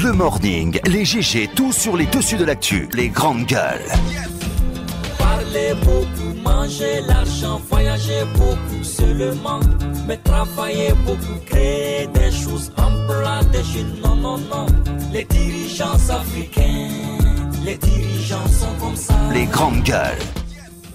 Le morning, les GG, tout sur les dessus de l'actu, les grandes gueules. Parlez beaucoup, mangez l'argent, voyagez beaucoup seulement, mais travaillez beaucoup, créez des choses, emploi des jeunes, non, non, non. Les dirigeants africains, les dirigeants sont comme ça. Les grandes gueules.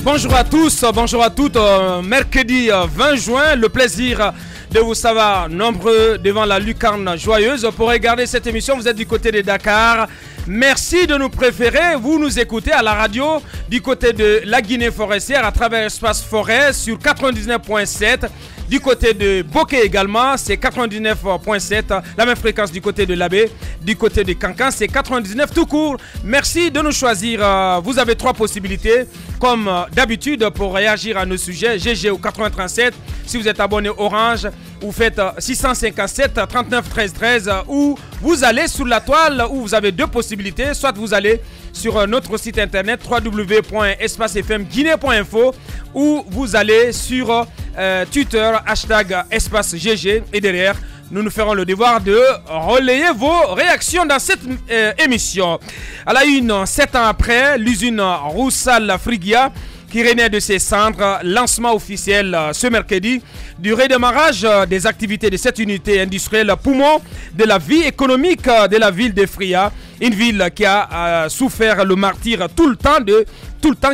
Bonjour à tous, bonjour à toutes. Mercredi 20 juin, le plaisir de vous savoir nombreux devant la lucarne joyeuse pour regarder cette émission. Vous êtes du côté de Dakar. Merci de nous préférer. Vous nous écoutez à la radio du côté de la Guinée forestière à travers Espace Forêt sur 99.7. Du côté de Bokeh également, c'est 99.7. La même fréquence du côté de l'Abbé. Du côté de Cancan, c'est 99 tout court. Merci de nous choisir. Vous avez trois possibilités. Comme d'habitude, pour réagir à nos sujets, GG au 8037. Si vous êtes abonné Orange, vous faites 657 39 13 13. Ou vous allez sur la toile où vous avez deux possibilités. Soit vous allez sur notre site internet www.espacefmguinée.info ou vous allez sur Twitter, hashtag Espace GG. Et derrière, nous ferons le devoir de relayer vos réactions dans cette émission. À la une, 7 ans après, l'usine Roussal Frigia qui renaît de ses cendres, lancement officiel ce mercredi du redémarrage des activités de cette unité industrielle poumon de la vie économique de la ville de Fria, une ville qui a souffert le martyre tout le temps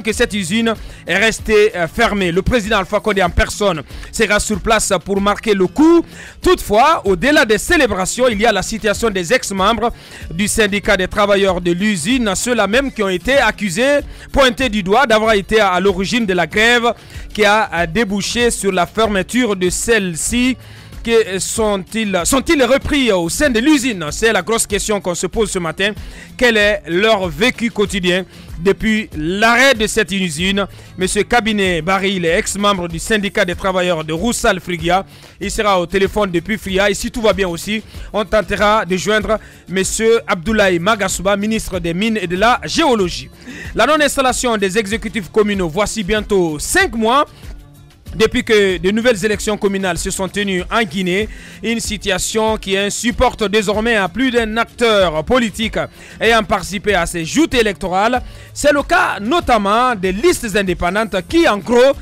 que cette usine est restée fermée. Le président Alpha Condé en personne sera sur place pour marquer le coup. Toutefois, au-delà des célébrations, il y a la situation des ex-membres du syndicat des travailleurs de l'usine, ceux-là même qui ont été accusés, pointés du doigt d'avoir été à l'origine de la grève qui a débouché sur la fermeture de celle-ci. Sont-ils repris au sein de l'usine? C'est la grosse question qu'on se pose ce matin. Quel est leur vécu quotidien depuis l'arrêt de cette usine? Monsieur Cabinet Baril est ex-membre du syndicat des travailleurs de Roussal Frigia. Il sera au téléphone depuis Fria. Et si tout va bien aussi, on tentera de joindre Monsieur Abdoulaye Magasouba, ministre des Mines et de la Géologie. La non-installation des exécutifs communaux, voici bientôt 5 mois. Depuis que de nouvelles élections communales se sont tenues en Guinée, une situation qui insupporte désormais à plus d'un acteur politique ayant participé à ces joutes électorales. C'est le cas notamment des listes indépendantes qui, en gros,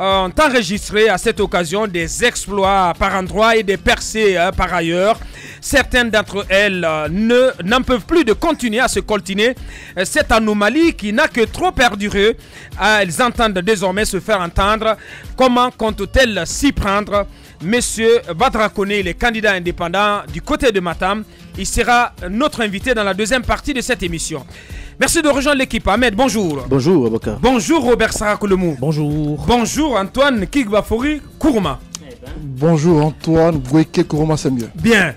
ont enregistré à cette occasion des exploits par endroits et des percées par ailleurs. Certaines d'entre elles n'en peuvent plus de continuer à se coltiner cette anomalie qui n'a que trop perduré. Elles entendent désormais se faire entendre. Comment comptent-elles s'y prendre? Monsieur Badra Koné, le candidat indépendant du côté de Matam, il sera notre invité dans la deuxième partie de cette émission. Merci de rejoindre l'équipe. Ahmed, bonjour. Bonjour, Aboka. Bonjour, Robert Sarakolemou. Bonjour. Bonjour, Antoine Kigbafori Kourouma. Bonjour, Antoine Gweke Kourouma, c'est mieux. Bien.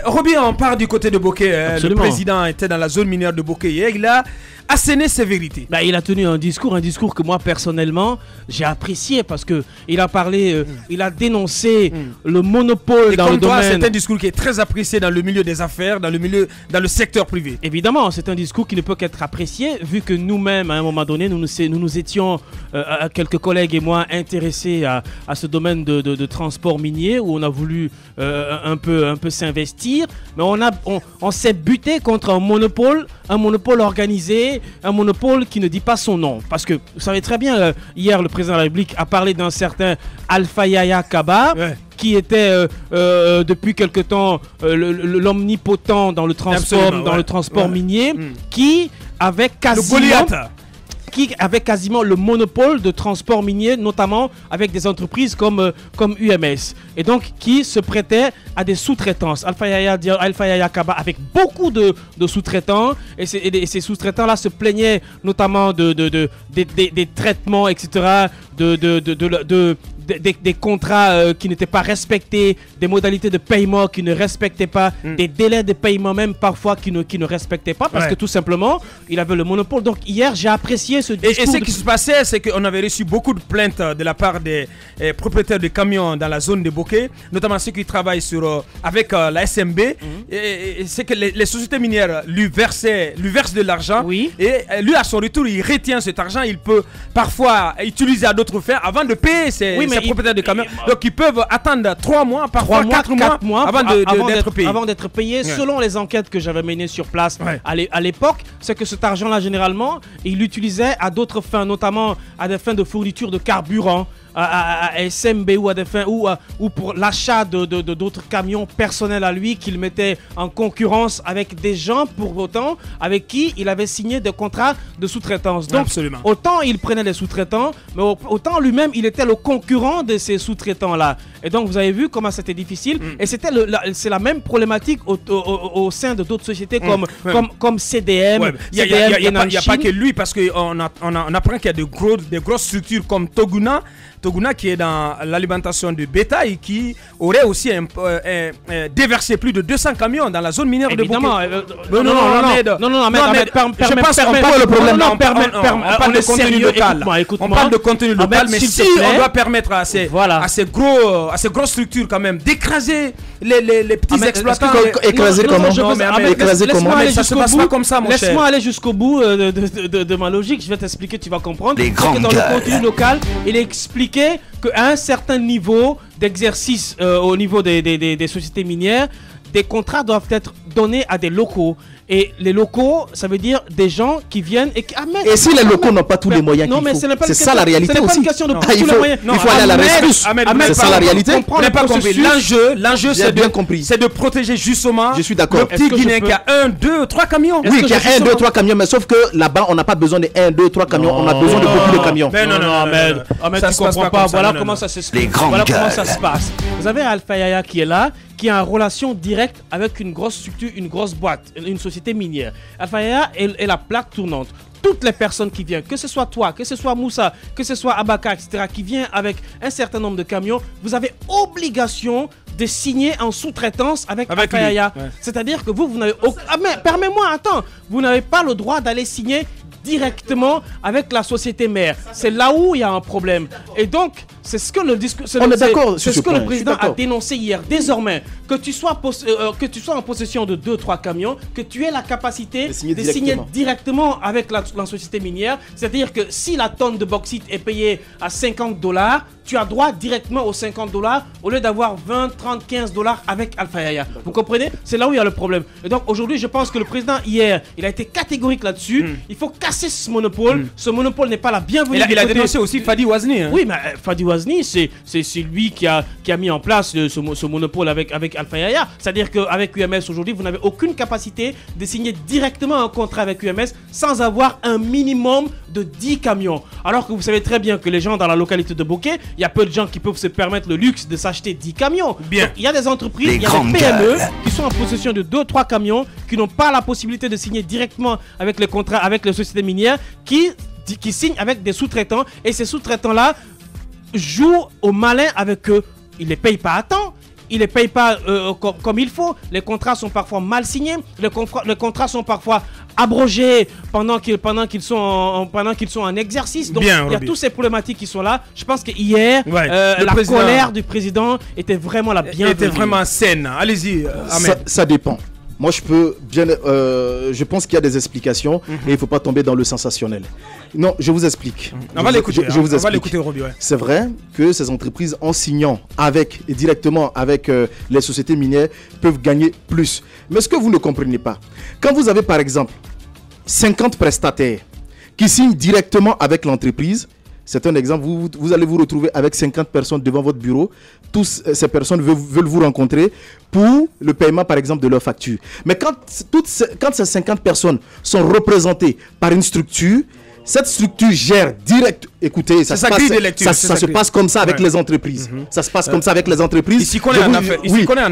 Robin, on part du côté de Bokeh. Le président était dans la zone minière de Bokeh hier. Il a asséné ses vérités. Il a tenu un discours que moi personnellement j'ai apprécié parce que il a parlé, il a dénoncé le monopole dans le domaine. C'est un discours qui est très apprécié dans le milieu des affaires, dans le secteur privé. Évidemment, c'est un discours qui ne peut qu'être apprécié vu que nous-mêmes à un moment donné nous étions quelques collègues et moi intéressés à ce domaine de transport minier où on a voulu un peu s'investir, mais on s'est buté contre un monopole organisé, un monopole qui ne dit pas son nom. Parce que vous savez très bien, hier le président de la République a parlé d'un certain Alpha Yaya Kaba, qui était depuis quelque temps l'omnipotent dans le transport minier, qui avait quasiment le monopole de transport minier, notamment avec des entreprises comme UMS. Et donc, qui se prêtait à des sous-traitances. Alpha Yaya Kaba avec beaucoup de sous-traitants. Et ces sous-traitants-là se plaignaient notamment des traitements, etc., des contrats qui n'étaient pas respectés, des modalités de paiement qui ne respectaient pas, des délais de paiement même parfois qui ne respectaient pas, parce que tout simplement, il avait le monopole. Donc hier, j'ai apprécié ce discours. Et ce qui se passait, c'est qu'on avait reçu beaucoup de plaintes de la part des propriétaires de camions dans la zone de Bokeh, notamment ceux qui travaillent avec la SMB. C'est que les sociétés minières lui versent de l'argent. Oui. Et lui, à son retour, il retient cet argent. Il peut parfois utiliser à d'autres fins avant de payer ses ces propriétaires de camions. Donc ils peuvent attendre 3 mois, parfois 4 mois avant d'être payés. Avant d'être payés, selon les enquêtes que j'avais menées sur place à l'époque, c'est que cet argent-là, généralement, il l'utilisait à d'autres fins, notamment à des fins de fourniture de carburant, à SMB ou à des fins ou pour l'achat d'autres camions personnels à lui qu'il mettait en concurrence avec des gens pour autant avec qui il avait signé des contrats de sous-traitance. Donc autant il prenait les sous-traitants, mais autant lui-même il était le concurrent de ces sous-traitants-là. Et donc vous avez vu comment c'était difficile. Et c'est la même problématique au sein de d'autres sociétés comme CDM. Il n'y a pas que lui, parce qu'on apprend qu'il y a des grosses structures comme Toguna qui est dans l'alimentation de bétail, qui aurait aussi déversé plus de 200 camions dans la zone minière de Bouquet. Non, je pense qu'on parle le problème. On parle de contenu local. On parle de contenu local, mais si on doit permettre à ces grosses structures quand même d'écraser les petits exploitants. Écraser comment? Ça se passe pas comme ça, mon cher. Laisse-moi aller jusqu'au bout de ma logique. Je vais t'expliquer, tu vas comprendre. Que dans le contenu local, il explique qu'à un certain niveau d'exercice au niveau des sociétés minières, des contrats doivent être donnés à des locaux. Et les locaux, ça veut dire des gens qui viennent et qui amènent. Et si les locaux n'ont pas tous les moyens qu'il faut, c'est ça la réalité aussi. Il faut aller à la rescousse. C'est ça la réalité. Vous n'avez pas compris. L'enjeu, c'est de protéger justement le petit Guinéen qui a 1, 2, 3 camions. Oui, qui a 1, 2, 3 camions, mais sauf que là-bas, on n'a pas besoin de 1, 2, 3 camions. On a besoin de beaucoup de camions. Mais tu comprends pas. Voilà comment ça s'explique. Voilà comment ça se passe. Vous avez Alpha Yaya qui est là, qui est en relation directe avec une grosse structure, une grosse boîte, une société minière. Alpha Yaya est la plaque tournante. Toutes les personnes qui viennent, que ce soit toi, que ce soit Moussa, que ce soit Abaka, etc., qui vient avec un certain nombre de camions, vous avez obligation de signer en sous-traitance avec Alpha Yaya. C'est-à-dire que vous n'avez aucun... mais permets-moi, attends, vous n'avez pas le droit d'aller signer directement avec la société mère. C'est là où il y a un problème. Et donc, c'est ce que le discours, c'est ce que le président a dénoncé hier. Désormais, que tu sois en possession de 2-3 camions, que tu aies la capacité de signer directement avec la société minière. C'est-à-dire que si la tonne de bauxite est payée à $50, tu as droit directement aux $50 au lieu d'avoir 20, 30, $15 avec Alpha Yaya. Vous comprenez? C'est là où il y a le problème. Et donc aujourd'hui, je pense que le président hier, il a été catégorique là-dessus. Il faut casser ce monopole. Ce monopole n'est pas la bienvenue. Il a dénoncé aussi Fadi Ouazni. Oui, mais Fadi Ouazni, c'est lui qui a mis en place ce monopole avec Alpha Yaya. C'est-à-dire qu'avec UMS aujourd'hui, vous n'avez aucune capacité de signer directement un contrat avec UMS sans avoir un minimum de 10 camions. Alors que vous savez très bien que les gens dans la localité de Bouquet, il y a peu de gens qui peuvent se permettre le luxe de s'acheter 10 camions. Donc, il y a des entreprises, il y a des PME qui sont en possession de 2-3 camions, qui n'ont pas la possibilité de signer directement avec les contrats, avec les sociétés minières, qui signent avec des sous-traitants. Et ces sous-traitants-là jouent au malin avec eux. Ils ne les payent pas à temps. Ils ne les payent pas comme il faut. Les contrats sont parfois mal signés. Les contrats sont parfois abrogés pendant qu'ils sont en exercice. Donc il y a toutes ces problématiques qui sont là. Je pense que hier, la colère du président était vraiment la bienvenue. Était vraiment saine. Allez-y, Ahmed. Ça dépend. Moi, je pense qu'il y a des explications et il ne faut pas tomber dans le sensationnel. Non, je vous explique. On va l'écouter, Roby. C'est vrai que ces entreprises, en signant directement avec les sociétés minières, peuvent gagner plus. Mais ce que vous ne comprenez pas, quand vous avez par exemple 50 prestataires qui signent directement avec l'entreprise, c'est un exemple, vous allez vous retrouver avec 50 personnes devant votre bureau. Toutes ces personnes veulent vous rencontrer pour le paiement, par exemple, de leurs factures. Mais quand ces 50 personnes sont représentées par une structure, cette structure gère direct. Écoutez, ça se passe comme ça avec les entreprises. Ça se passe comme ça avec les entreprises. Ici, qu'on est en affaire.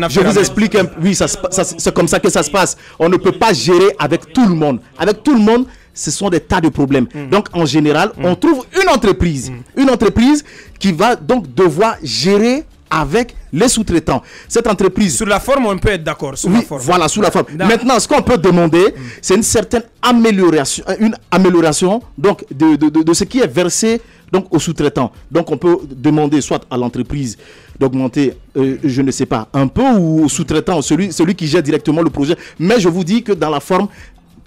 Je vous explique. Oui, c'est comme ça que ça se passe. On ne peut pas gérer avec tout le monde. Avec tout le monde, ce sont des tas de problèmes. Donc, en général, on trouve une entreprise qui va donc devoir gérer avec les sous-traitants. Cette entreprise... Sur la forme, on peut être d'accord. Voilà, sous la forme. Maintenant, ce qu'on peut demander, c'est une certaine amélioration donc, de ce qui est versé donc, aux sous-traitants. Donc, on peut demander soit à l'entreprise d'augmenter, je ne sais pas, un peu, ou au sous-traitant, celui qui gère directement le projet. Mais je vous dis que dans la forme,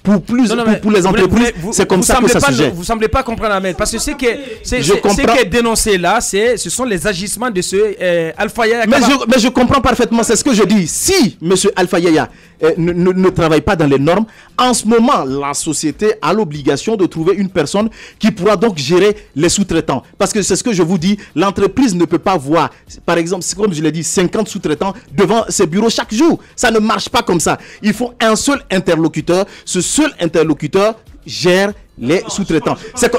pour les entreprises, c'est comme ça que ça se gère. Vous semblez pas comprendre, Ahmed, parce que ce qui est dénoncé là, ce sont les agissements de ce Alpha Yaya Kaba. Mais je comprends parfaitement, c'est ce que je dis. Si M. Alpha Yaya ne travaille pas dans les normes, en ce moment, la société a l'obligation de trouver une personne qui pourra donc gérer les sous-traitants. Parce que c'est ce que je vous dis, l'entreprise ne peut pas voir, par exemple, comme je l'ai dit, 50 sous-traitants devant ses bureaux chaque jour. Ça ne marche pas comme ça. Il faut un seul interlocuteur. Ce seul interlocuteur gère les sous-traitants. C'est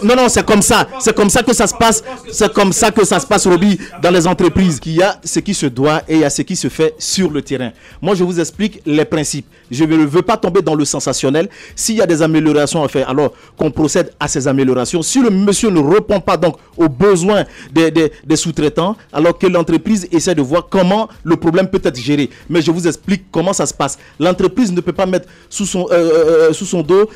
comme ça. C'est comme ça que ça se passe. C'est comme ça que ça se passe, Roby, dans les entreprises. Il y a ce qui se doit et il y a ce qui se fait sur le terrain. Moi, je vous explique les principes. Je ne veux pas tomber dans le sensationnel. S'il y a des améliorations à faire, alors qu'on procède à ces améliorations. Si le monsieur ne répond pas donc aux besoins des sous-traitants, alors que l'entreprise essaie de voir comment le problème peut être géré. Mais je vous explique comment ça se passe. L'entreprise ne peut pas mettre sur son dos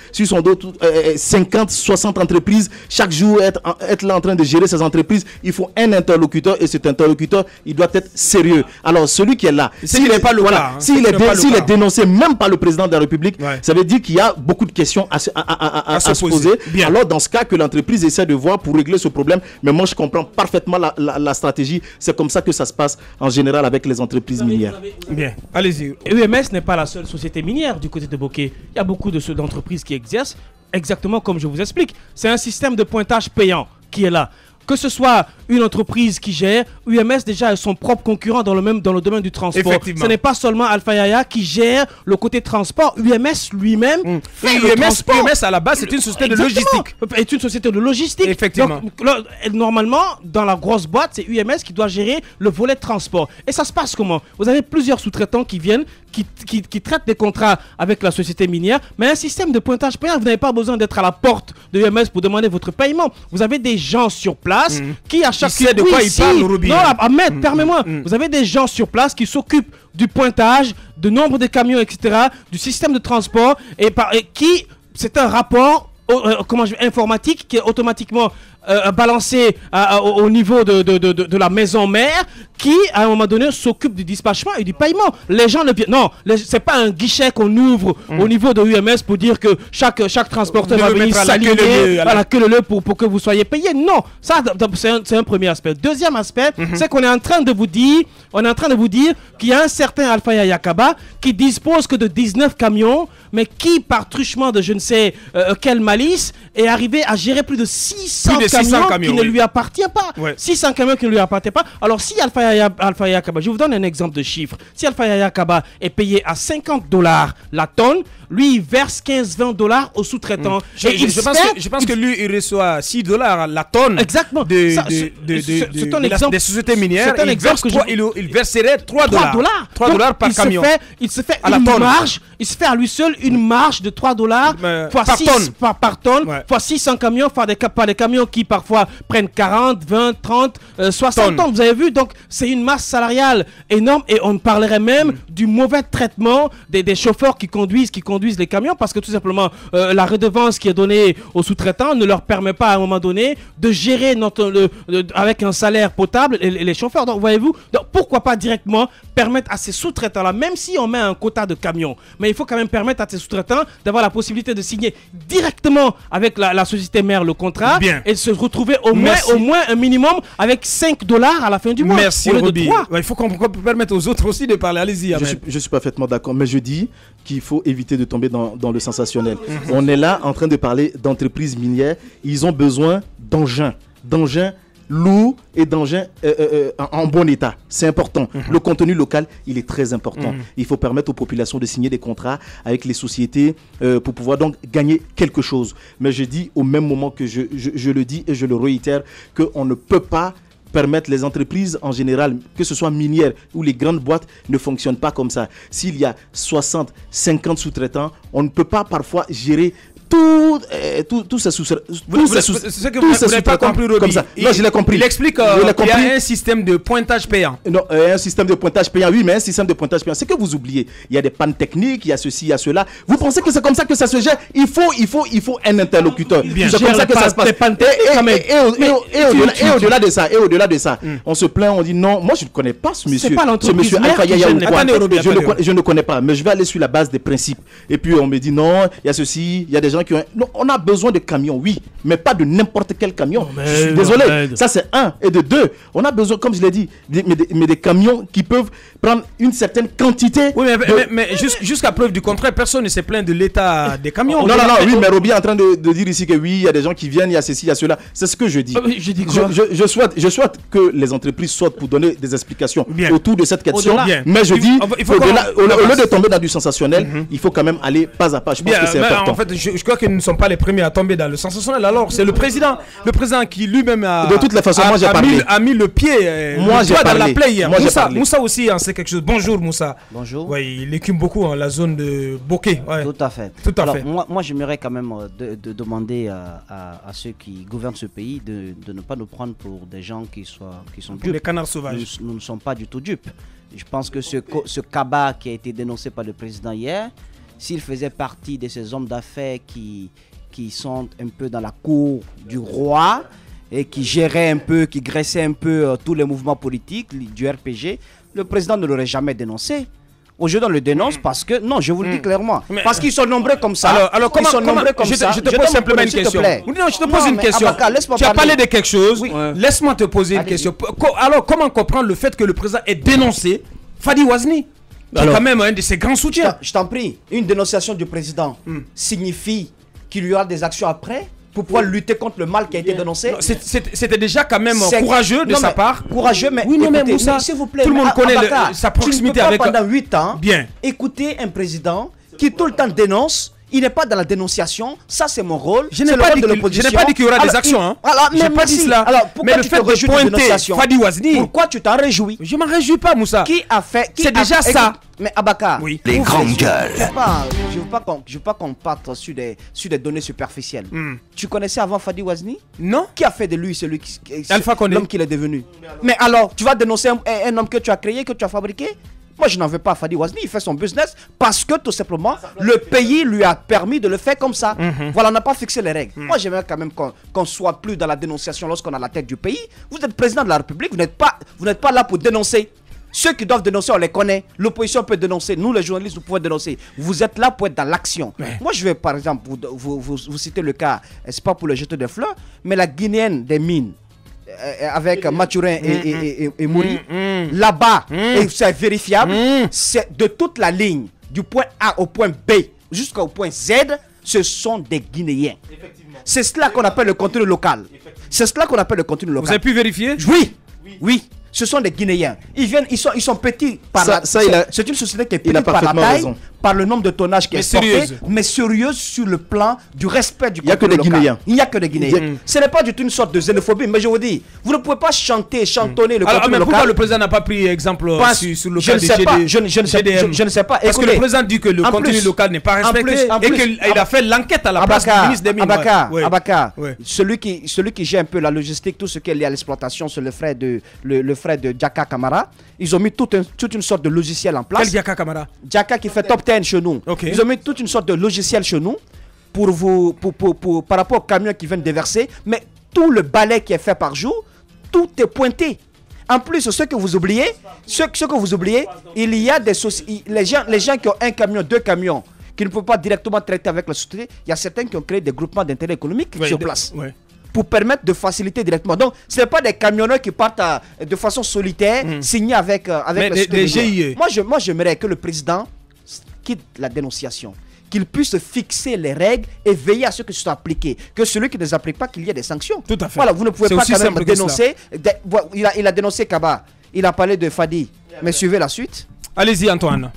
50, 60 entreprises, chaque jour être là en train de gérer ces entreprises. Il faut un interlocuteur et cet interlocuteur, il doit être sérieux. Alors celui qui est là, s'il est dénoncé même par le président de la République, ça veut dire qu'il y a beaucoup de questions à se poser. Bien. Alors dans ce cas, que l'entreprise essaie de voir pour régler ce problème. Mais moi je comprends parfaitement la stratégie. C'est comme ça que ça se passe en général avec les entreprises minières. Bien, allez-y. UMS n'est pas la seule société minière du côté de Bokeh. Il y a beaucoup d'entreprises qui exercent exactement comme je vous explique. C'est un système de pointage payant qui est là. Que ce soit une entreprise qui gère, UMS déjà a son propre concurrent dans le domaine du transport. Ce n'est pas seulement Alpha Yaya qui gère le côté transport. UMS lui-même fait le transport. UMS à la base c'est une société de logistique. C'est une société de logistique. Effectivement. Donc, normalement, dans la grosse boîte, c'est UMS qui doit gérer le volet de transport. Et ça se passe comment? Vous avez plusieurs sous-traitants qui viennent, qui traitent des contrats avec la société minière, mais un système de pointage payant, vous n'avez pas besoin d'être à la porte de UMS pour demander votre paiement. Vous avez des gens sur place qui à chaque de quoi il parle, Ruby. Non, Ahmed, permets-moi. Vous avez des gens sur place qui s'occupent du pointage, du nombre de camions, etc., du système de transport, et qui, c'est un rapport informatique qui est automatiquement balancé au niveau de la maison mère, qui à un moment donné s'occupe du dispatchement et du paiement. Les gens ne viennent. Non, c'est pas un guichet qu'on ouvre au niveau de UMS pour dire que chaque transporteur va venir s'aligner à la queue leu pour que vous soyez payé. Non, ça c'est un premier aspect. Deuxième aspect, c'est qu'on est en train de vous dire, qu'il y a un certain Alpha Yaya Kaba qui dispose que de 19 camions, mais qui par truchement de je ne sais quelle malice est arrivé à gérer plus de 600 camions qui ne lui appartiennent pas. 600 camions qui ne lui appartiennent pas. Alors si Alpha Yaya Kaba, je vous donne un exemple de chiffre. Si Alpha Yaya Kaba est payé à $50 la tonne, lui il verse $15-20 aux sous-traitants. Je pense que lui il reçoit $6 la tonne. Exactement. Des sociétés minières. C'est un exemple que il verserait $3 par camion. Il se fait une marge. Il se fait à lui seul une marge de $3 par tonne, fois 600 camions, par des camions qui parfois prennent 40, 20, 30, 60 tonnes. Vous avez vu, donc c'est une masse salariale énorme, et on parlerait même du mauvais traitement des chauffeurs qui conduisent les camions, parce que tout simplement la redevance qui est donnée aux sous-traitants ne leur permet pas à un moment donné de gérer avec un salaire potable les chauffeurs. Donc voyez-vous, pourquoi pas directement permettre à ces sous-traitants là, même si on met un quota de camions, mais il faut quand même permettre à ces sous-traitants d'avoir la possibilité de signer directement avec la société mère le contrat. Bien. Et se retrouver au moins un minimum avec $5 à la fin du mois. Merci Roby. Il faut qu'on permette aux autres aussi de parler. Allez-y. Je suis parfaitement d'accord, mais je dis qu'il faut éviter de tomber dans le sensationnel. On est là en train de parler d'entreprises minières. Ils ont besoin d'engins lourds et d'engins en bon état. C'est important. Le contenu local, il est très important. Il faut permettre aux populations de signer des contrats avec les sociétés pour pouvoir donc gagner quelque chose. Mais je dis au même moment que je le dis et je le réitère, qu'on ne peut pas permettre les entreprises en général, que ce soit minières ou les grandes boîtes, ne fonctionnent pas comme ça. S'il y a 60, 50 sous-traitants, on ne peut pas parfois gérer tout c'est sous Ce que vous n'avez pas compris, Roby. Comme ça. Non, je l'ai compris. Il explique qu'il y a un système de pointage payant. Non, un système de pointage payant, oui, mais un système de pointage payant, c'est que vous oubliez. Il y a des pannes techniques, il y a ceci, il y a cela. Vous pensez que c'est comme ça que ça se gère? Il faut un interlocuteur. C'est comme ça que ça se passe. Et au-delà de ça, on se plaint, on dit non, moi je ne connais pas ce monsieur. Ce monsieur Alpha Yaya ou quoi. Je ne connais pas, mais je vais aller sur la base des principes. Et puis on me dit non, il y a ceci, il y a des gens qui ont... Non, on a besoin de camions, oui, mais pas de n'importe quel camion. Je suis désolé. Ça c'est un. Et de deux, on a besoin, comme je l'ai dit, mais des camions qui peuvent prendre une certaine quantité. Oui, mais jusqu'à preuve du contraire, personne ne s'est plaint de l'état des camions. Non, oui, mais Roby est en train de dire ici que oui, il y a des gens qui viennent, il y a ceci, il y a cela. C'est ce que je dis. Je dis quoi? Je souhaite que les entreprises sortent pour donner des explications autour de cette question. Mais je dis, au lieu de tomber dans du sensationnel, il faut quand même aller pas à pas. Je pense que c'est important. En fait, je crois que nous ne sommes pas les premiers à tomber dans le sensationnel. Alors, c'est le président qui lui-même a, de toutes les façons, moi j'ai parlé. A mis le pied dans la plaie hier. Moussa aussi en sait quelque chose. Bonjour Moussa. Bonjour. Ouais, il écume beaucoup la zone de Bokeh. Ouais. Tout à fait. Alors, moi j'aimerais quand même de demander à ceux qui gouvernent ce pays de ne pas nous prendre pour des gens qui sont dupes. Des canards sauvages. Nous ne sommes pas du tout dupes. Je pense que ce cabas qui a été dénoncé par le président hier, s'il faisait partie de ces hommes d'affaires qui sont un peu dans la cour du roi et qui géraient un peu, qui graissaient un peu tous les mouvements politiques du RPG, le président ne l'aurait jamais dénoncé. Aujourd'hui, on le dénonce parce que, non, je vous le dis clairement, parce qu'ils sont nombreux comme ça. Alors comment je te pose simplement une question. Non, je te pose une question. Tu as parlé de quelque chose. Oui. Laisse-moi te poser une question. Alors, comment comprendre le fait que le président ait dénoncé Fadi Wazni, qui est quand même un de ses grands soutiens? Je t'en prie, une dénonciation du président signifie qu'il y aura des actions après pour pouvoir lutter contre le mal qui a été dénoncé. C'était déjà quand même courageux de sa part. Courageux, mais oui, mais Moussa, s'il vous plaît, tout le monde connaît sa proximité avec... Tu ne peux pas pendant 8 ans écouter un président qui tout le temps dénonce. Il n'est pas dans la dénonciation, ça c'est mon rôle. Je n'ai pas dit qu'il y aura des actions. Je n'ai pas dit cela. Alors, mais le fait de pointer Fadi Wazni, pourquoi tu t'en réjouis? Je m'en réjouis pas, Moussa. Qui a fait? C'est déjà ça. Mais Abaka, oui. Les grandes gueules. Je veux pas qu'on parte sur des données superficielles. Tu connaissais avant Fadi Wazni? Non. Qui a fait de lui Alpha Condé, l'homme qu'il est devenu? Mais alors, tu vas dénoncer un homme que tu as créé, que tu as fabriqué? Moi, je n'en veux pas à Fadi Wazni, il fait son business parce que tout simplement, le pays lui a permis de le faire comme ça. Voilà, on n'a pas fixé les règles. Moi, j'aimerais quand même qu'on soit plus dans la dénonciation lorsqu'on a la tête du pays. Vous êtes président de la République, vous n'êtes pas là pour dénoncer. Ceux qui doivent dénoncer, on les connaît. L'opposition peut dénoncer. Nous, les journalistes, nous pouvons dénoncer. Vous êtes là pour être dans l'action. Moi, je vais, par exemple, vous citer le cas, c'est pas pour le jeter des fleurs, mais la Guinéenne des mines, avec Mathurin et Mouri, là-bas, et c'est vérifiable, c'est de toute la ligne, du point A au point B jusqu'au point Z, ce sont des Guinéens. C'est cela qu'on appelle le contenu local. C'est cela qu'on appelle le contenu local. Vous avez pu vérifier? Oui. Ce sont des Guinéens. Ils sont petits par c'est une société qui est petite par la taille, par le nombre de tonnages qui est porté, mais sérieuse sur le plan du respect du contenu local. Il n'y a que des Guinéens. Ce n'est pas du tout une sorte de xénophobie, mais je vous dis, vous ne pouvez pas chantonner le contenu local. Pourquoi le président n'a pas pris exemple sur le cas de GDM? Je ne sais pas. Parce que le président dit que le contenu local n'est pas respecté et qu'il a fait l'enquête à la place du ministre des Mines. Abaka, celui qui gère un peu la logistique, tout ce qui est lié à l'exploitation, c'est le frère de Djaka Kamara. Ils ont mis toute une sorte de logiciel en place. Quel Djaka Kamara? Djaka qui fait top 10 chez nous. Ils ont mis toute une sorte de logiciel chez nous par rapport aux camions qui viennent déverser. Mais tout le balai qui est fait par jour, tout est pointé. En plus, ce que vous oubliez, il y a les gens qui ont un camion, 2 camions, qui ne peuvent pas directement traiter avec la société. Il y a certains qui ont créé des groupements d'intérêt économique sur place. Pour permettre de faciliter directement. Donc, ce n'est pas des camionneurs qui partent de façon solitaire, signés avec des GIE. Moi, j'aimerais que le président quitte la dénonciation, qu'il puisse fixer les règles et veiller à ce que ce soit appliqué. Que celui qui ne les applique pas, qu'il y ait des sanctions. Tout à fait. Voilà, vous ne pouvez pas quand même dénoncer. Il a dénoncé Kaba, il a parlé de Fadi. Mais suivez la suite. Allez-y, Antoine.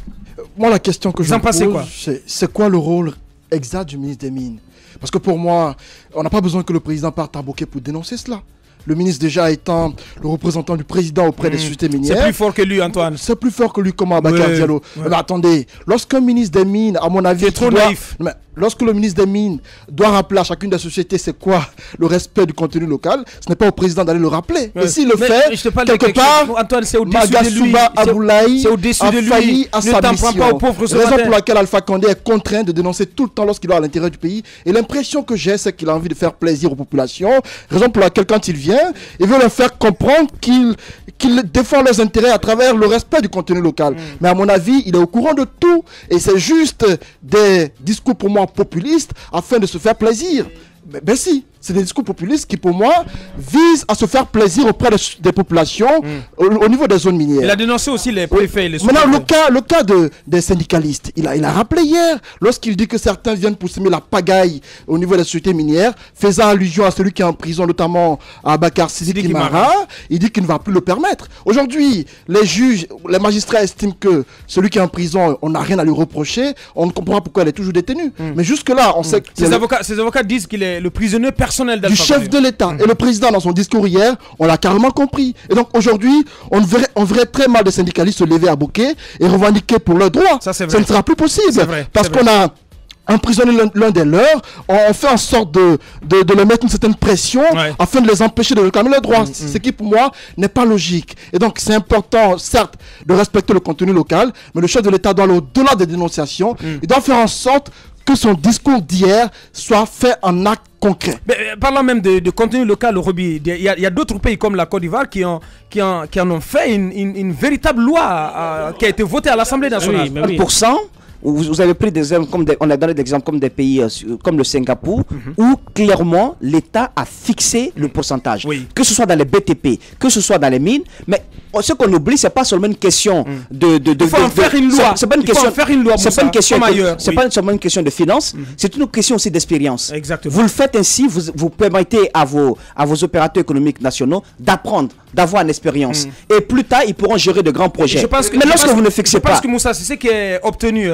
Moi, la question que je me pose, quoi? c'est quoi le rôle exact du ministre des Mines? Parce que pour moi, on n'a pas besoin que le président parte à Bokeh pour dénoncer cela. le ministre déjà étant le représentant du président auprès des sociétés minières. C'est plus fort que lui, Antoine. C'est plus fort que lui, comme Abakar Diallo. Mais attendez, lorsqu'un ministre des Mines, à mon avis, c'est trop naïf. Mais lorsque le ministre des Mines doit rappeler à chacune des sociétés c'est quoi le respect du contenu local, ce n'est pas au président d'aller le rappeler. Et s'il le fait, quelque part, Antoine, c'est au-dessus de lui. Aboulaye a failli à sa mission. Pas aux pauvres raison pour laquelle Alpha Condé est contraint de dénoncer tout le temps lorsqu'il est à l'intérieur du pays. Et l'impression que j'ai, c'est qu'il a envie de faire plaisir aux populations. Raison pour laquelle, quand il vient, il veut leur faire comprendre qu'il défend leurs intérêts à travers le respect du contenu local. Mais à mon avis, il est au courant de tout. Et c'est juste des discours pour moi populistes afin de se faire plaisir. Ben si, c'est des discours populistes qui pour moi visent à se faire plaisir auprès des populations au niveau des zones minières. Il a dénoncé aussi les préfets et les Maintenant le cas des syndicalistes, il a rappelé hier, lorsqu'il dit que certains viennent pour semer la pagaille au niveau des sociétés minières, faisant allusion à celui qui est en prison, notamment à Abakar Sidiki Mara, il dit qu'il ne va plus le permettre. Aujourd'hui, les juges, les magistrats estiment que celui qui est en prison, on n'a rien à lui reprocher, on ne comprend pas pourquoi il est toujours détenu. Mais jusque-là, on sait que... Ces avocats disent qu'il est le prisonnier personnel du chef de l'État. Et le président, dans son discours hier, on l'a carrément compris. Et donc aujourd'hui, on verrait très mal des syndicalistes se lever à bouquet et revendiquer pour leurs droits. Ça ne sera plus possible. Parce qu'on a emprisonné l'un des leurs, on fait en sorte de leur mettre une certaine pression afin de les empêcher de réclamer leurs droits. Ce qui, pour moi, n'est pas logique. Et donc, c'est important, certes, de respecter le contenu local, mais le chef de l'État doit aller au-delà des dénonciations. Il doit faire en sorte que son discours d'hier soit fait en acte concret. Parlant même de contenu local, Roby, il y a d'autres pays comme la Côte d'Ivoire qui en ont fait une véritable loi qui a été votée à l'Assemblée nationale. Oui, 1%. Vous avez pris des exemples on a donné des exemples comme des pays comme le Singapour, où clairement l'État a fixé le pourcentage. Que ce soit dans les BTP, que ce soit dans les mines, mais ce qu'on oublie, c'est pas seulement une question il faut en faire une loi. C'est pas une question. C'est pas une question. C'est pas seulement une question de finance. C'est une question aussi d'expérience. Vous le faites ainsi, vous permettez à vos opérateurs économiques nationaux d'apprendre, d'avoir une expérience. Et plus tard, ils pourront gérer de grands projets. Mais lorsque vous ne fixez pas, je pense que Moussa, c'est ce qui est obtenu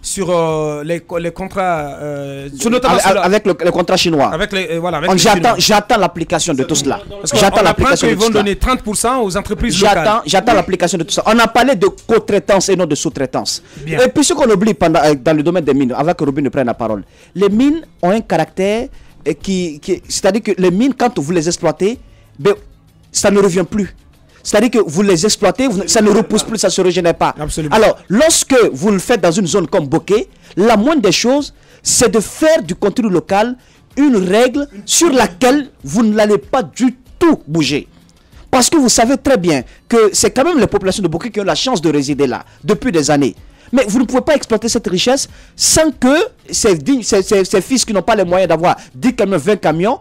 sur les contrats, avec le contrat chinois. J'attends l'application de tout cela. J'attends l'application de tout cela. Ils vont donner 30% aux entreprises locales. J'attends l'application de tout ça. On a parlé de co-traitance et non de sous-traitance. Et puis ce qu'on oublie dans le domaine des mines, avant que Robin ne prenne la parole, les mines ont un caractère c'est-à-dire que les mines, quand vous les exploitez, ça ne revient plus. C'est-à-dire que vous les exploitez, ça ne repousse plus, ça ne se régénère pas. Absolument. Alors, lorsque vous le faites dans une zone comme Bokeh, la moindre des choses, c'est de faire du contenu local une règle sur laquelle vous n'allez pas du tout bouger. Parce que vous savez très bien que c'est quand même les populations de Bokeh qui ont la chance de résider là, depuis des années. Mais vous ne pouvez pas exploiter cette richesse sans que ces fils qui n'ont pas les moyens d'avoir 10 camions, 20 camions,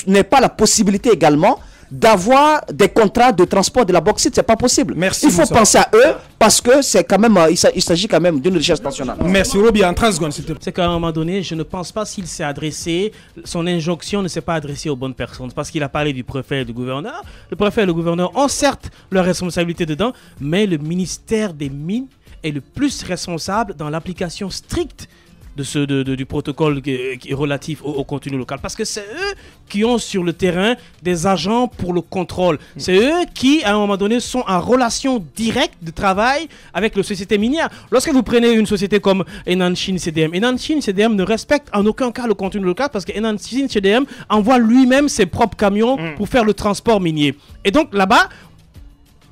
n'aient pas la possibilité également d'avoir des contrats de transport de la bauxite. C'est pas possible. Merci, il faut penser à eux parce que c'est quand même, il s'agit quand même d'une richesse nationale. Merci Roby, en 30 secondes. C'est qu'à un moment donné, je ne pense pas s'il s'est adressé, son injonction ne s'est pas adressée aux bonnes personnes, parce qu'il a parlé du préfet et du gouverneur. Le préfet et le gouverneur ont certes leur responsabilité dedans, mais le ministère des Mines est le plus responsable dans l'application stricte du protocole qui est relatif au contenu local, parce que c'est eux qui ont sur le terrain des agents pour le contrôle. C'est eux qui, à un moment donné, sont en relation directe de travail avec les sociétés minières. Lorsque vous prenez une société comme Enanchin CDM, Enanchin CDM ne respecte en aucun cas le contenu local, parce que Enanchin CDM envoie lui-même ses propres camions pour faire le transport minier. Et donc là-bas,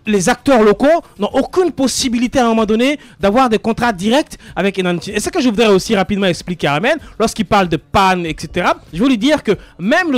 les acteurs locaux n'ont aucune possibilité à un moment donné d'avoir des contrats directs avec Enanchin. Et ce que je voudrais aussi rapidement expliquer à Ahmed, lorsqu'il parle de panne, etc., je veux lui dire que même la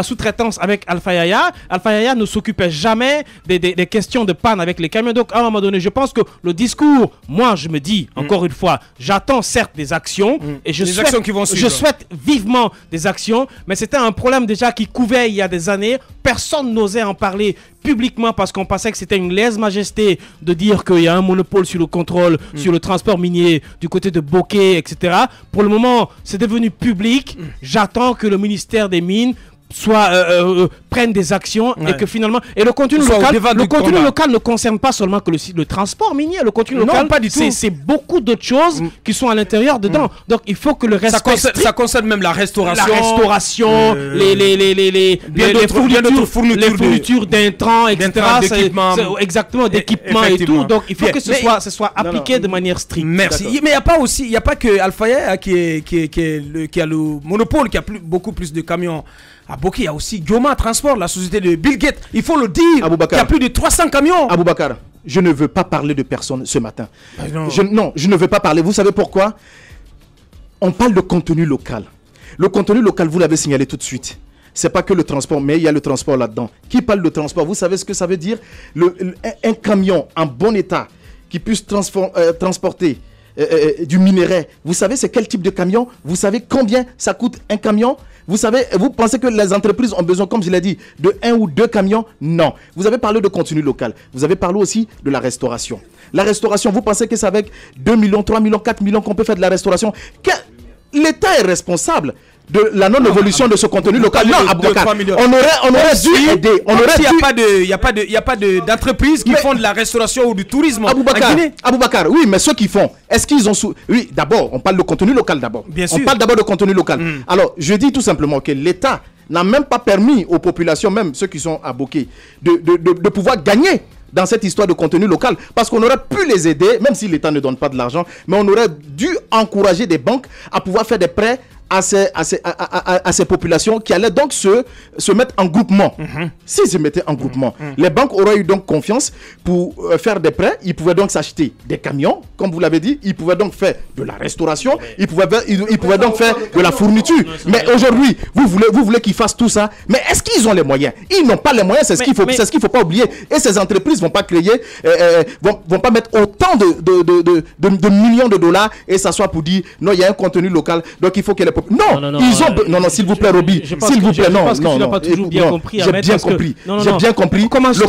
sous-traitance avec Alpha Yaya ne s'occupait jamais des questions de panne avec les camions. Donc à un moment donné, je pense que le discours, moi je me dis, encore une fois, j'attends certes des actions, et je souhaite vivement des actions, mais c'était un problème déjà qui couvait il y a des années. Personne n'osait en parler publiquement parce qu'on pensait que c'était une lèse-majesté de dire qu'il y a un monopole sur le contrôle, sur le transport minier du côté de Bokeh, etc. Pour le moment, c'est devenu public. J'attends que le ministère des Mines prennent des actions et que finalement le contenu local ne concerne pas seulement que le transport minier. Le contenu local, pas du tout. C'est beaucoup d'autres choses qui sont à l'intérieur dedans. Donc il faut que le respect ça concerne même la restauration, les fournitures d'intrants, etc. Exactement, d'équipements et tout. Donc il faut que ce soit appliqué de manière stricte. Merci. Mais il n'y a pas que Alfaya qui a le monopole, qui a beaucoup plus de camions. À Boké, il y a aussi Goma Transport, la société de Bill Gates. Il faut le dire, il y a plus de 300 camions. Aboubakar, je ne veux pas parler de personne ce matin. Je ne veux pas parler. Vous savez pourquoi? On parle de contenu local. Le contenu local, vous l'avez signalé tout de suite. C'est pas que le transport, mais il y a le transport là-dedans. Qui parle de transport? Vous savez ce que ça veut dire? Un camion en bon état qui puisse transporter du minerai. Vous savez c'est quel type de camion? Vous savez combien ça coûte un camion? Vous pensez que les entreprises ont besoin, comme je l'ai dit, de 1 ou 2 camions? Non. Vous avez parlé de contenu local. Vous avez parlé aussi de la restauration. La restauration, vous pensez que c'est avec 2 millions, 3 millions, 4 millions qu'on peut faire de la restauration? L'État est responsable de la non-évolution de ce contenu local. Non, Aboubakar, on aurait dû aider. Il n'y a pas d'entreprises qui font de la restauration ou du tourisme en Guinée. Aboubakar, oui, mais ceux qui font, est-ce qu'ils ont... Oui, d'abord, on parle de contenu local d'abord. Bien sûr. On parle d'abord de contenu local. Alors, je dis tout simplement que l'État n'a même pas permis aux populations, même ceux qui sont à Boké, de pouvoir gagner dans cette histoire de contenu local, parce qu'on aurait pu les aider, même si l'État ne donne pas de l'argent, mais on aurait dû encourager des banques à pouvoir faire des prêts à ces populations qui allaient donc se mettre en groupement. S'ils se mettaient en groupement, les banques auraient eu donc confiance pour faire des prêts. Ils pouvaient donc s'acheter des camions, comme vous l'avez dit. Ils pouvaient donc faire de la restauration. Ils pouvaient donc faire de la fourniture. Mais aujourd'hui, vous voulez qu'ils fassent tout ça. Mais est-ce qu'ils ont les moyens? Ils n'ont pas les moyens. C'est ce qu'il faut pas oublier. Et ces entreprises vont pas créer, vont pas mettre autant de millions de dollars et s'asseoir pour dire non, il y a un contenu local. Donc il faut que les non, s'il vous plaît, Roby, s'il vous plaît, non, tu n'as pas toujours bien compris. J'ai bien compris. Le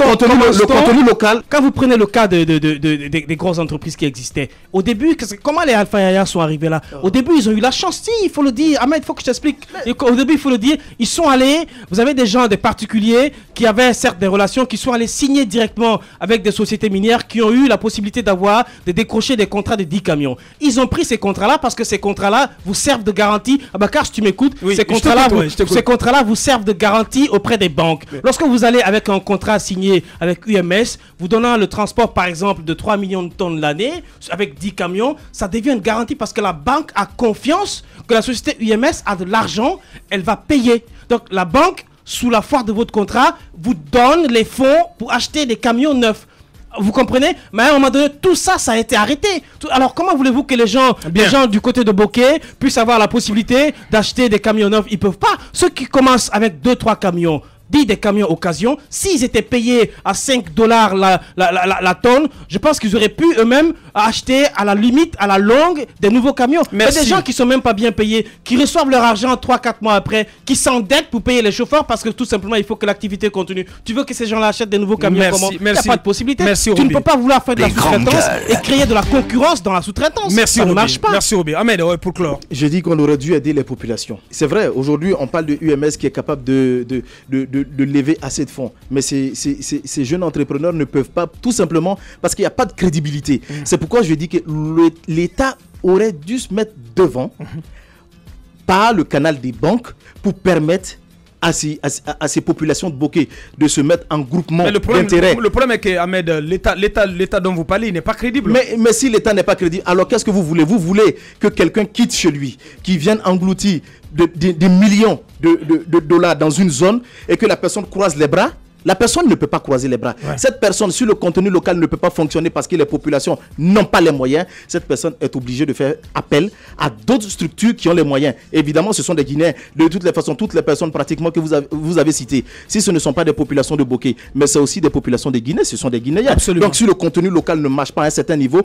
contenu local. Quand vous prenez le cas des grosses entreprises qui existaient, au début, comment les Alpha Yaya sont arrivés là? Au début, ils ont eu la chance, si, il faut le dire. Ahmed, il faut que je t'explique. Au début, il faut le dire, ils sont allés, vous avez des gens, des particuliers qui avaient certes des relations, qui sont allés signer directement avec des sociétés minières qui ont eu la possibilité de décrocher des contrats de 10 camions. Ils ont pris ces contrats-là parce que ces contrats-là vous servent de garantie. Abakar, si tu m'écoutes, ces contrats-là vous servent de garantie auprès des banques. Lorsque vous allez avec un contrat signé avec UMS, vous donnant le transport par exemple de 3 millions de tonnes l'année, avec 10 camions, ça devient une garantie parce que la banque a confiance que la société UMS a de l'argent, elle va payer. Donc la banque, sous la force de votre contrat, vous donne les fonds pour acheter des camions neufs. Vous comprenez? Mais à un moment donné, tout ça, ça a été arrêté. Alors, comment voulez-vous que les gens du côté de Boké puissent avoir la possibilité d'acheter des camions neufs? Ils peuvent pas. Ceux qui commencent avec 2-3 camions, 10 des camions occasion, s'ils étaient payés à $5 la tonne, je pense qu'ils auraient pu eux-mêmes acheter à la limite, à la longue, des nouveaux camions. Mais des gens qui sont même pas bien payés, qui reçoivent leur argent 3-4 mois après, qui s'endettent pour payer les chauffeurs parce que tout simplement il faut que l'activité continue. Tu veux que ces gens-là achètent des nouveaux camions? Comment? Il n'y a pas de possibilité. Tu ne peux pas vouloir faire de la sous-traitance et créer de la concurrence dans la sous-traitance. Ça ne marche pas. Merci Robé. Ahmed, pour clore. Je dis qu'on aurait dû aider les populations. C'est vrai, aujourd'hui on parle de UMS qui est capable de lever assez de fonds. Mais ces jeunes entrepreneurs ne peuvent pas, tout simplement parce qu'il n'y a pas de crédibilité. C'est pourquoi je dis que l'État aurait dû se mettre devant par le canal des banques pour permettre à ces populations de Boké de se mettre en groupement d'intérêt. Le problème est que, Ahmed, l'État dont vous parlez, il n'est pas crédible. Mais si l'État n'est pas crédible, alors qu'est-ce que vous voulez? Vous voulez que quelqu'un quitte chez lui, qui vienne engloutir des millions de dollars dans une zone et que la personne croise les bras? La personne ne peut pas croiser les bras. Cette personne, si le contenu local ne peut pas fonctionner parce que les populations n'ont pas les moyens, cette personne est obligée de faire appel à d'autres structures qui ont les moyens. Évidemment, ce sont des Guinéens. De toutes les façons, toutes les personnes pratiquement que vous avez citées, si ce ne sont pas des populations de Boké, mais c'est aussi des populations de Guinée, ce sont des Guinéens. Absolument. Donc, si le contenu local ne marche pas à un certain niveau,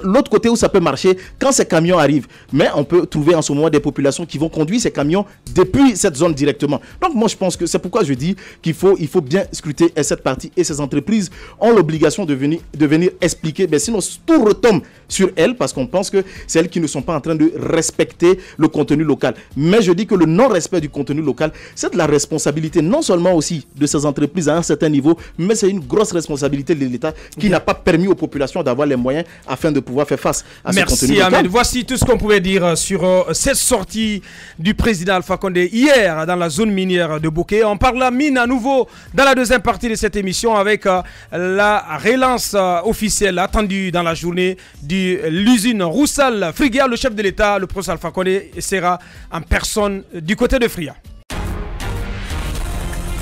l'autre côté où ça peut marcher, quand ces camions arrivent, mais on peut trouver en ce moment des populations qui vont conduire ces camions depuis cette zone directement. Donc, moi, je pense que c'est pourquoi je dis qu'il faut faut bien scruter cette partie et ces entreprises ont l'obligation de venir expliquer, sinon tout retombe sur elles parce qu'on pense que c'est elles qui ne sont pas en train de respecter le contenu local. Mais je dis que le non-respect du contenu local, c'est de la responsabilité non seulement aussi de ces entreprises à un certain niveau, mais c'est une grosse responsabilité de l'État qui n'a pas permis aux populations d'avoir les moyens afin de pouvoir faire face à ce contenu local. Merci Ahmed. Voici tout ce qu'on pouvait dire sur cette sortie du président Alpha Condé hier dans la zone minière de Bouquet. On parle de la mine à nouveau dans la deuxième partie de cette émission avec la relance officielle attendue dans la journée de l'usine Roussal Friguia. Le chef de l'État, le professeur Alpha Condé, sera en personne du côté de Fria.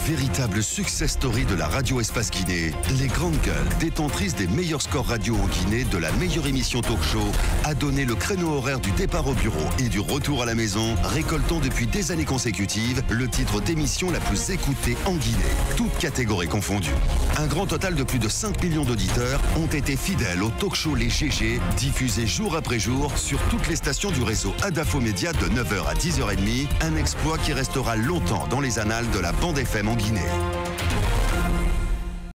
Véritable success story de la radio Espace Guinée, les grandes gueules, détentrices des meilleurs scores radio en Guinée, de la meilleure émission talk show, a donné le créneau horaire du départ au bureau et du retour à la maison, récoltant depuis des années consécutives le titre d'émission la plus écoutée en Guinée, toutes catégories confondues. Un grand total de plus de 5 millions d'auditeurs ont été fidèles au talk show Les GG, diffusé jour après jour sur toutes les stations du réseau Adafo Média de 9h à 10h30, un exploit qui restera longtemps dans les annales de la bande FM en Guinée.